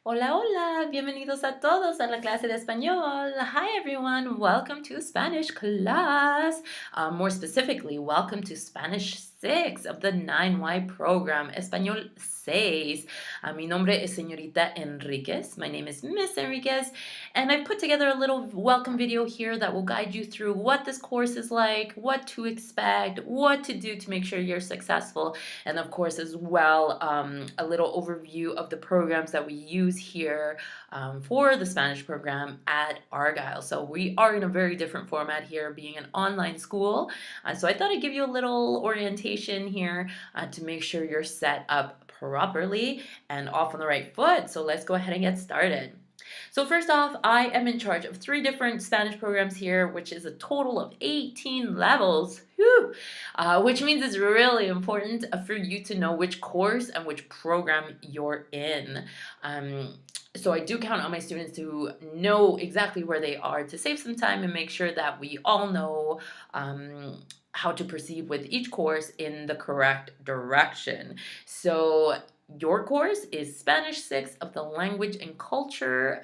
Hola, hola, bienvenidos a todos a la clase de español. Hi everyone, welcome to Spanish class. More specifically, welcome to Spanish 6 of the 9Y program, Español 6. Mi nombre es Señorita Enriquez. My name is Miss Enriquez, and I've put together a little welcome video here that will guide you through what this course is like, what to expect, what to do to make sure you're successful, and of course as well a little overview of the programs that we use here for the Spanish program at Argyle. So we are in a very different format here, being an online school. So I thought I'd give you a little orientation here to make sure you're set up properly and off on the right foot. So let's go ahead and get started. So first off, I am in charge of 3 different Spanish programs here, which is a total of 18 levels. Whew. Which means it's really important for you to know which course and which program you're in. So I do count on my students to know exactly where they are to save some time and make sure that we all know how to proceed with each course in the correct direction. So your course is Spanish 6 of the Language and Culture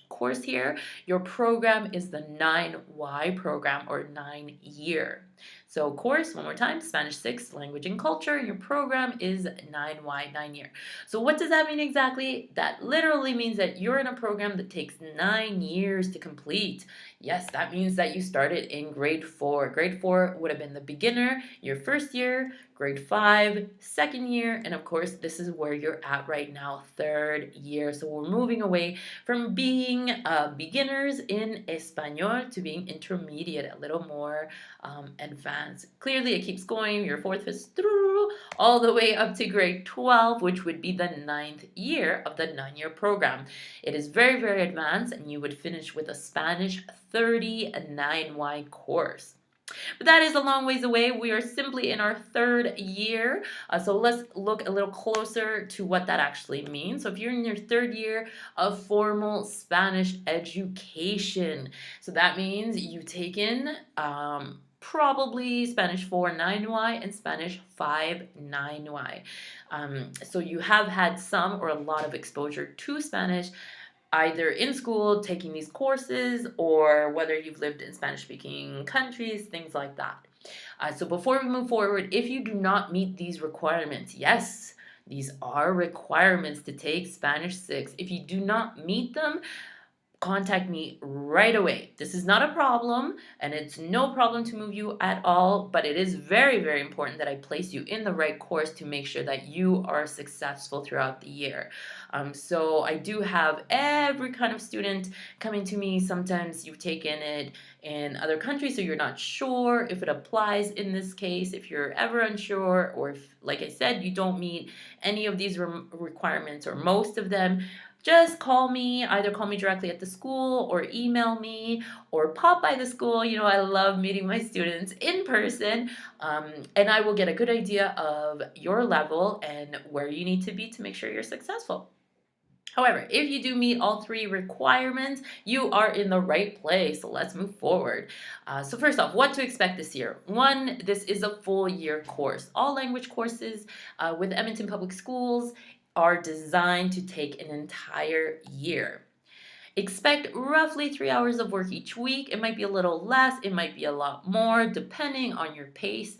course here. Your program is the 9Y program, or 9-year. So course, one more time, Spanish 6, Language and Culture. Your program is 9Y, 9-year. So what does that mean exactly? That literally means that you're in a program that takes 9 years to complete. Yes, that means that you started in grade 4. Grade 4 would have been the beginner, your first year, grade 5, second year, and of course, this is where you're at right now, third year. So we're moving away from being beginners in Espanol to being intermediate, a little more advanced. Clearly, it keeps going. Your fourth, fifth, all the way up to grade 12, which would be the 9th year of the 9-year program. It is very, very advanced, and you would finish with a Spanish 39Y course. But that is a long ways away. We are simply in our 3rd year. So let's look a little closer to what that actually means. So if you're in your 3rd year of formal Spanish education, so that means you've taken probably Spanish 4 9Y and Spanish 5 9Y. So you have had some or a lot of exposure to Spanish, either in school taking these courses, or whether you've lived in Spanish speaking countries, things like that. So before we move forward, if you do not meet these requirements, yes, these are requirements to take Spanish 6. If you do not meet them, contact me right away. This is not a problem, and it's no problem to move you at all, but it is very, very important that I place you in the right course to make sure that you are successful throughout the year. So I do have every kind of student coming to me. Sometimes you've taken it in other countries, so you're not sure if it applies in this case. If you're ever unsure, or if, like I said, you don't meet any of these requirements or most of them, just call me. Either call me directly at the school, or email me, or pop by the school. You know, I love meeting my students in person, and I will get a good idea of your level and where you need to be to make sure you're successful. However, if you do meet all 3 requirements, you are in the right place. So let's move forward. So first off, what to expect this year? 1, this is a full year course. All language courses with Edmonton Public Schools are designed to take an entire year. Expect roughly 3 hours of work each week. It might be a little less, it might be a lot more, depending on your pace,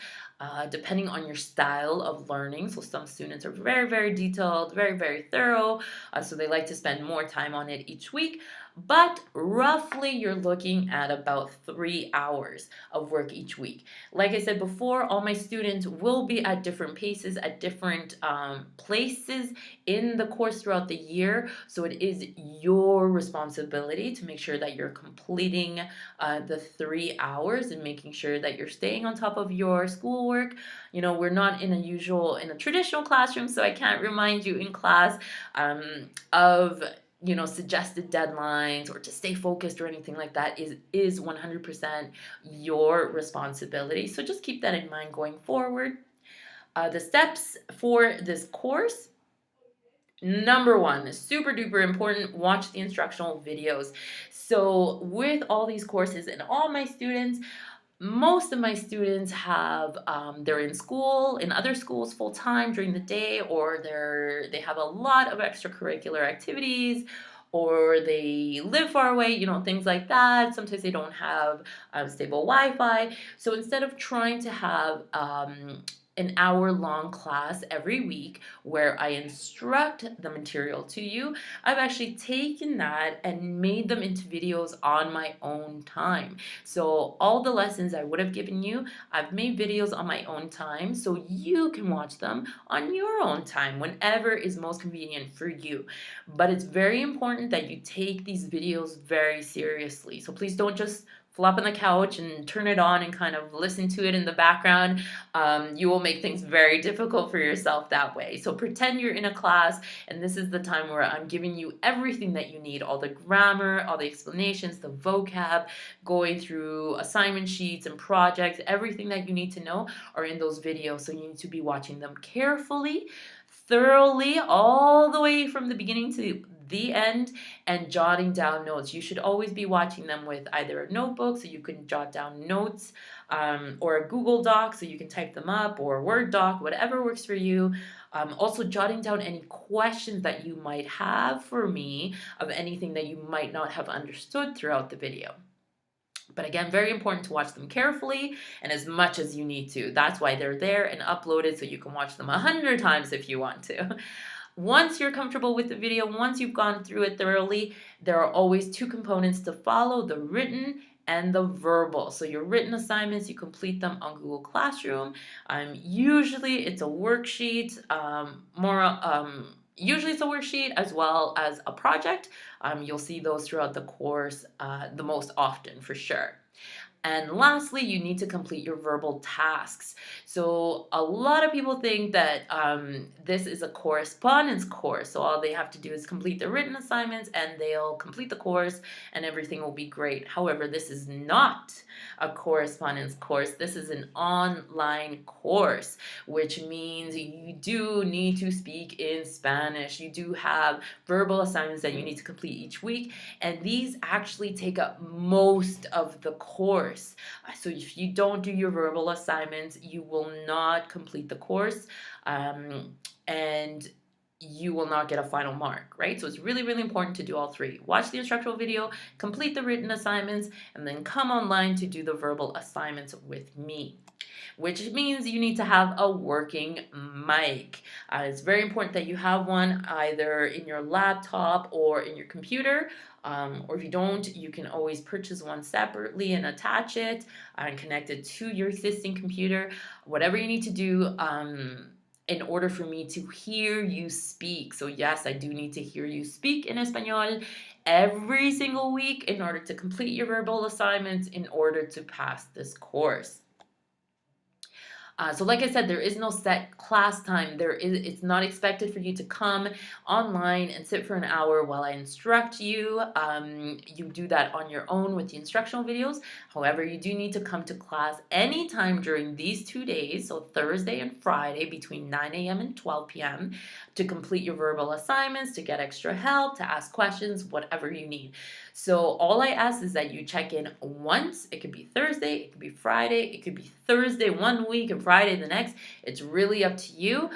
depending on your style of learning. So some students are very, very detailed, very, very thorough. So they like to spend more time on it each week. But roughly, you're looking at about 3 hours of work each week. Like I said before, all my students will be at different paces, at different places in the course throughout the year. So it is your responsibility to make sure that you're completing the 3 hours and making sure that you're staying on top of your schoolwork. You know, we're not in a traditional classroom, so I can't remind you in class of suggested deadlines or to stay focused or anything like that. Is 100% your responsibility. So just keep that in mind going forward. The steps for this course: number 1, super duper important, watch the instructional videos. So with all these courses and all my students, Most of my students have they're in school, in other schools full time during the day, or they have a lot of extracurricular activities, or they live far away, things like that. Sometimes they don't have stable Wi-Fi. So instead of trying to have an hour long class every week where I instruct the material to you, I've actually taken that and made them into videos on my own time. So all the lessons I would have given you, I've made videos on my own time so you can watch them on your own time whenever is most convenient for you. But it's very important that you take these videos very seriously. So please don't just flop on the couch and turn it on and kind of listen to it in the background. You will make things very difficult for yourself that way. So pretend you're in a class, and this is the time where I'm giving you everything that you need, all the grammar, all the explanations, the vocab, going through assignment sheets and projects. Everything that you need to know are in those videos, so you need to be watching them carefully, thoroughly, all the way from the beginning to the end, and jotting down notes. You should always be watching them with either a notebook so you can jot down notes, or a Google Doc so you can type them up, or a Word doc, whatever works for you. Also, jotting down any questions that you might have for me of anything that you might not have understood throughout the video. But again, very important to watch them carefully and as much as you need to. That's why they're there and uploaded, so you can watch them 100 times if you want to. Once you're comfortable with the video, once you've gone through it thoroughly, there are always two components to follow: the written and the verbal. So your written assignments, you complete them on Google Classroom. Usually it's a worksheet, usually it's a worksheet as well as a project. You'll see those throughout the course the most often, for sure. And lastly, you need to complete your verbal tasks. So a lot of people think that this is a correspondence course. So all they have to do is complete the written assignments and they'll complete the course and everything will be great. However, this is not a correspondence course. This is an online course, which means you do need to speak in Spanish. You do have verbal assignments that you need to complete each week, and these actually take up most of the course. So if you don't do your verbal assignments, you will not complete the course, and you will not get a final mark, right? So it's really, really important to do all three. Watch the instructional video, complete the written assignments, and then come online to do the verbal assignments with me, which means you need to have a working mic. It's very important that you have one either in your laptop or in your computer. Or if you don't, you can always purchase one separately and attach it and connect it to your existing computer. Whatever you need to do in order for me to hear you speak. So yes, I do need to hear you speak in Espanol every single week in order to complete your verbal assignments, in order to pass this course. So like I said, there is no set class time. It's not expected for you to come online and sit for an hour while I instruct you. You do that on your own with the instructional videos. However, you do need to come to class anytime during these 2 days, so Thursday and Friday between 9 a.m. and 12 p.m. to complete your verbal assignments, to get extra help, to ask questions, whatever you need. So all I ask is that you check in once. It could be Thursday, it could be Friday, it could be Thursday one week and Friday the next. It's really up to you.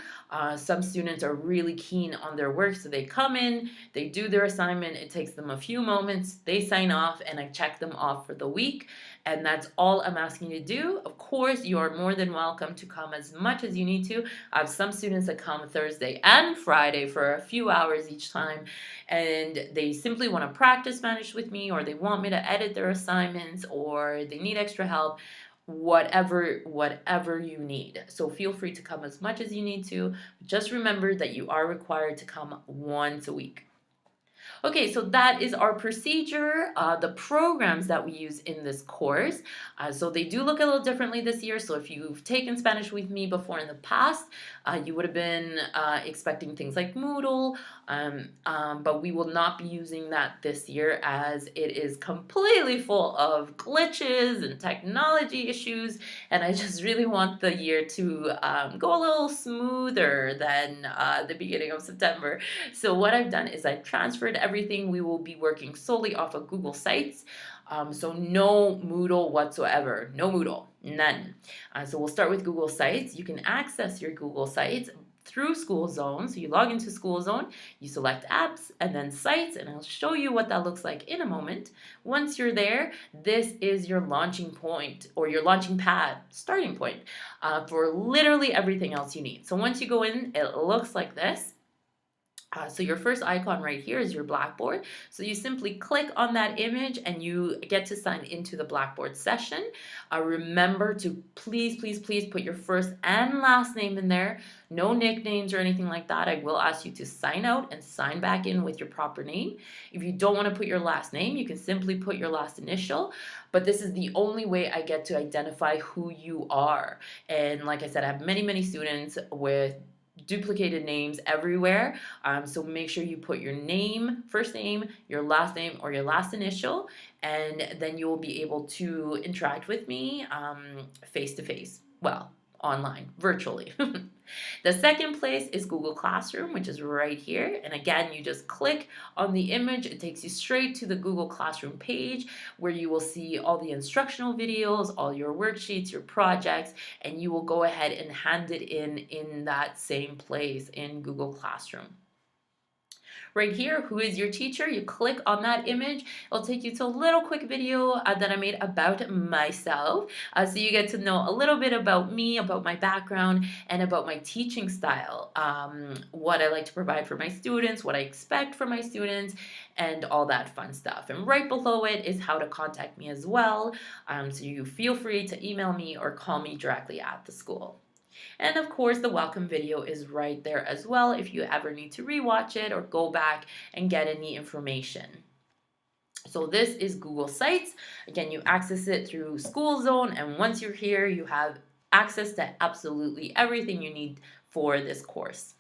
Some students are really keen on their work, so they come in, they do their assignment, it takes them a few moments, they sign off, and I check them off for the week. And that's all I'm asking you to do. Of course, you are more than welcome to come as much as you need to. I have some students that come Thursday and Friday for a few hours each time, and they simply want to practice Spanish with me, or they want me to edit their assignments, or they need extra help. Whatever you need. So feel free to come as much as you need to. Just remember that you are required to come once a week. Okay, so that is our procedure, the programs that we use in this course. So they do look a little differently this year. So if you've taken Spanish with me before in the past, you would have been expecting things like Moodle, but we will not be using that this year, as it is completely full of glitches and technology issues, and I just really want the year to go a little smoother than the beginning of September. So what I've done is I've transferred everything. We will be working solely off of Google Sites. So no Moodle whatsoever, no Moodle, none. So we'll start with Google Sites. You can access your Google Sites through School Zone. So you log into School Zone, you select apps and then sites, and I'll show you what that looks like in a moment. Once you're there, this is your launching point or your launching pad, starting point for literally everything else you need. So once you go in, it looks like this. So your first icon right here is your Blackboard. So you simply click on that image and you get to sign into the Blackboard session. Remember to please put your first and last name in there. No nicknames or anything like that. I will ask you to sign out and sign back in with your proper name. If you don't want to put your last name, you can simply put your last initial. But this is the only way I get to identify who you are. And like I said, I have many students with duplicated names everywhere, so make sure you put your name, first name, your last name, or your last initial, and then you will be able to interact with me face to face, well, online, virtually. The second place is Google Classroom, which is right here. And again, you just click on the image. It takes you straight to the Google Classroom page where you will see all the instructional videos, all your worksheets, your projects, and you will go ahead and hand it in that same place in Google Classroom. Right here, who is your teacher? You click on that image. It'll take you to a little quick video that I made about myself. So you get to know a little bit about me, about my background, and about my teaching style, what I like to provide for my students, what I expect from my students, and all that fun stuff. And right below it is how to contact me as well. So you feel free to email me or call me directly at the school. And of course, the welcome video is right there as well if you ever need to rewatch it or go back and get any information. So this is Google Sites. Again, you access it through School Zone, and once you're here, you have access to absolutely everything you need for this course.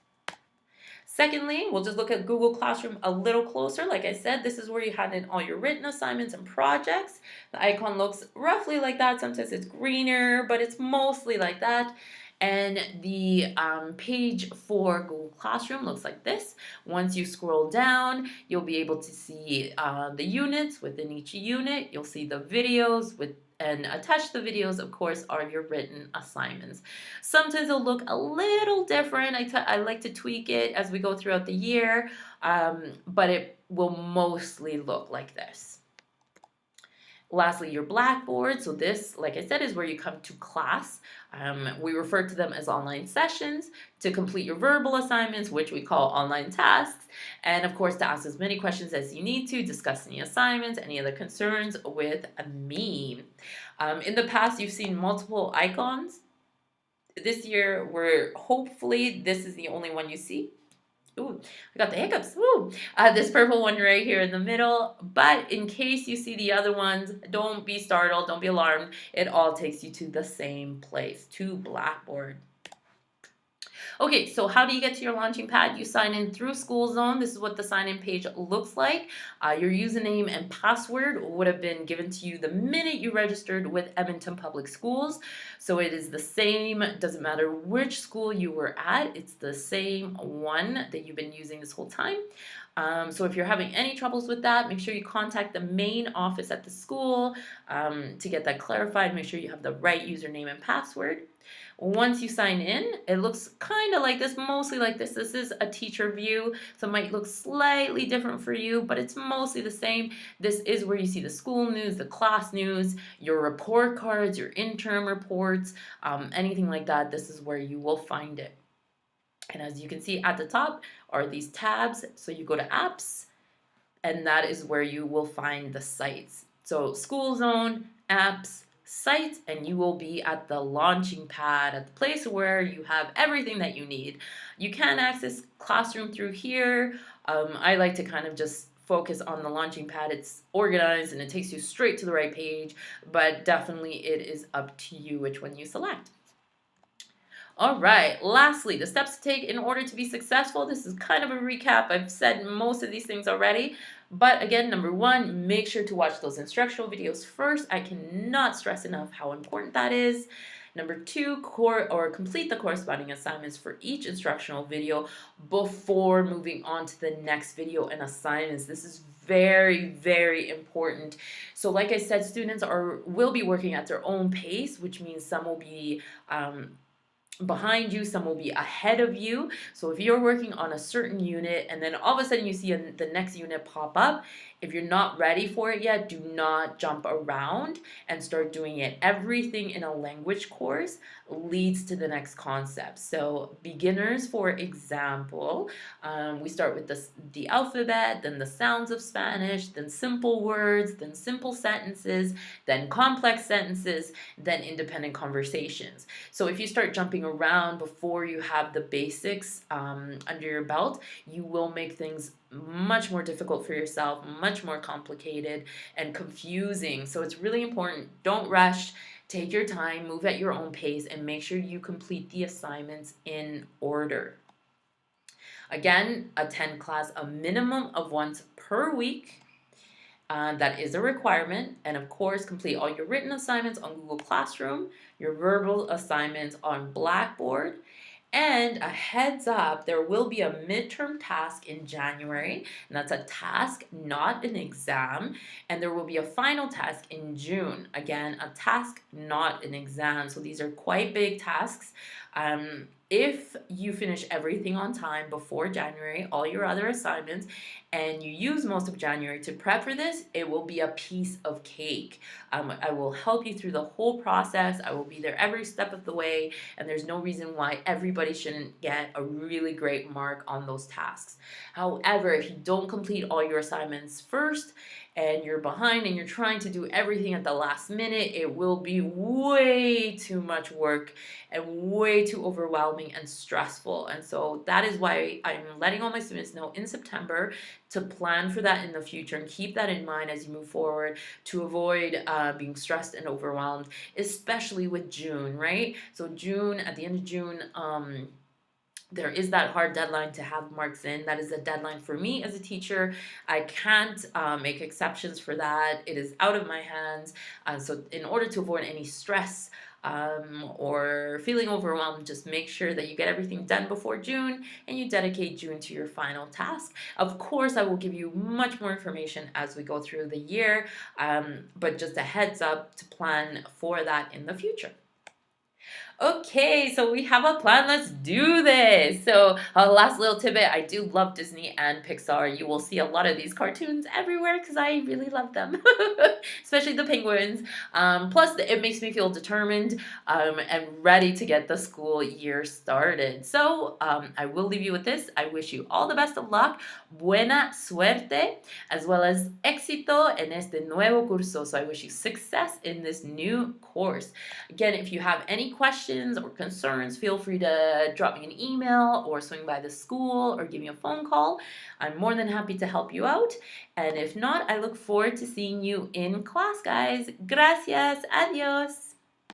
Secondly, we'll just look at Google Classroom a little closer. Like I said, this is where you hand in all your written assignments and projects. The icon looks roughly like that. Sometimes it's greener, but it's mostly like that. And the page for Google Classroom looks like this. Once you scroll down, you'll be able to see the units. Within each unit, you'll see the videos and attached to the videos, of course, are your written assignments. Sometimes it'll look a little different. I like to tweak it as we go throughout the year, but it will mostly look like this. Lastly, your Blackboard. So this, like I said, is where you come to class. We refer to them as online sessions to complete your verbal assignments, which we call online tasks. And of course, to ask as many questions as you need to, discuss any assignments, any other concerns with me. In the past, you've seen multiple icons. This year, hopefully this is the only one you see. Ooh, I got the hiccups. Ooh, this purple one right here in the middle. But in case you see the other ones, don't be startled, don't be alarmed. It all takes you to the same place, to Blackboard. Okay, so how do you get to your launching pad? You sign in through School Zone. This is what the sign-in page looks like. Your username and password would have been given to you the minute you registered with Edmonton Public Schools. So it is the same, doesn't matter which school you were at, it's the same one that you've been using this whole time. So if you're having any troubles with that, make sure you contact the main office at the school to get that clarified. Make sure you have the right username and password. Once you sign in, it looks kind of like this, mostly like this. This is a teacher view, so it might look slightly different for you, but it's mostly the same. This is where you see the school news, the class news, your report cards, your interim reports, anything like that. This is where you will find it. And as you can see at the top are these tabs. So you go to apps, and that is where you will find the sites. So School Zone, apps, sites, and you will be at the launching pad, at the place where you have everything that you need. You can access Classroom through here. I like to kind of just focus on the launching pad. It's organized and it takes you straight to the right page, but definitely it is up to you which one you select. All right, lastly, the steps to take in order to be successful. This is kind of a recap. I've said most of these things already, but again, number one, make sure to watch those instructional videos first. I cannot stress enough how important that is. Number two, complete the corresponding assignments for each instructional video before moving on to the next video and assignments. This is very, very important. So like I said, students will be working at their own pace, which means some will be behind you, some will be ahead of you. So if you're working on a certain unit and then all of a sudden you see the next unit pop up, if you're not ready for it yet, do not jump around and start doing it. Everything in a language course leads to the next concept. So beginners, for example, we start with the alphabet, then the sounds of Spanish, then simple words, then simple sentences, then complex sentences, then independent conversations. So if you start jumping around before you have the basics under your belt, you will make things much more difficult for yourself, much more complicated and confusing. So it's really important. Don't rush. Take your time, move at your own pace, and make sure you complete the assignments in order. Again, attend class a minimum of once per week. That is a requirement. And of course, complete all your written assignments on Google Classroom, your verbal assignments on Blackboard. And a heads up, there will be a midterm task in January, and that's a task, not an exam. And there will be a final task in June. Again, a task, not an exam. So these are quite big tasks. If you finish everything on time before January, all your other assignments, and you use most of January to prep for this, it will be a piece of cake. I will help you through the whole process. I will be there every step of the way, and there's no reason why everybody shouldn't get a really great mark on those tasks. However, if you don't complete all your assignments first, and you're behind and you're trying to do everything at the last minute, it will be way too much work and way too overwhelming and stressful. And so that is why I'm letting all my students know in September to plan for that in the future and keep that in mind as you move forward to avoid being stressed and overwhelmed, especially with June, right? So June, at the end of June, there is that hard deadline to have marks in. That is a deadline for me as a teacher. I can't make exceptions for that. It is out of my hands. So in order to avoid any stress or feeling overwhelmed, just make sure that you get everything done before June and you dedicate June to your final task. Of course, I will give you much more information as we go through the year, but just a heads up to plan for that in the future. Okay, so we have a plan. Let's do this. So, last little tidbit, I do love Disney and Pixar. You will see a lot of these cartoons everywhere because I really love them, especially the penguins. Plus, it makes me feel determined and ready to get the school year started. So, I will leave you with this. I wish you all the best of luck, buena suerte, as well as éxito en este nuevo curso. So, I wish you success in this new course. Again, if you have any questions or concerns, feel free to drop me an email or swing by the school or give me a phone call. I'm more than happy to help you out. And if not, I look forward to seeing you in class, guys. Gracias. Adios.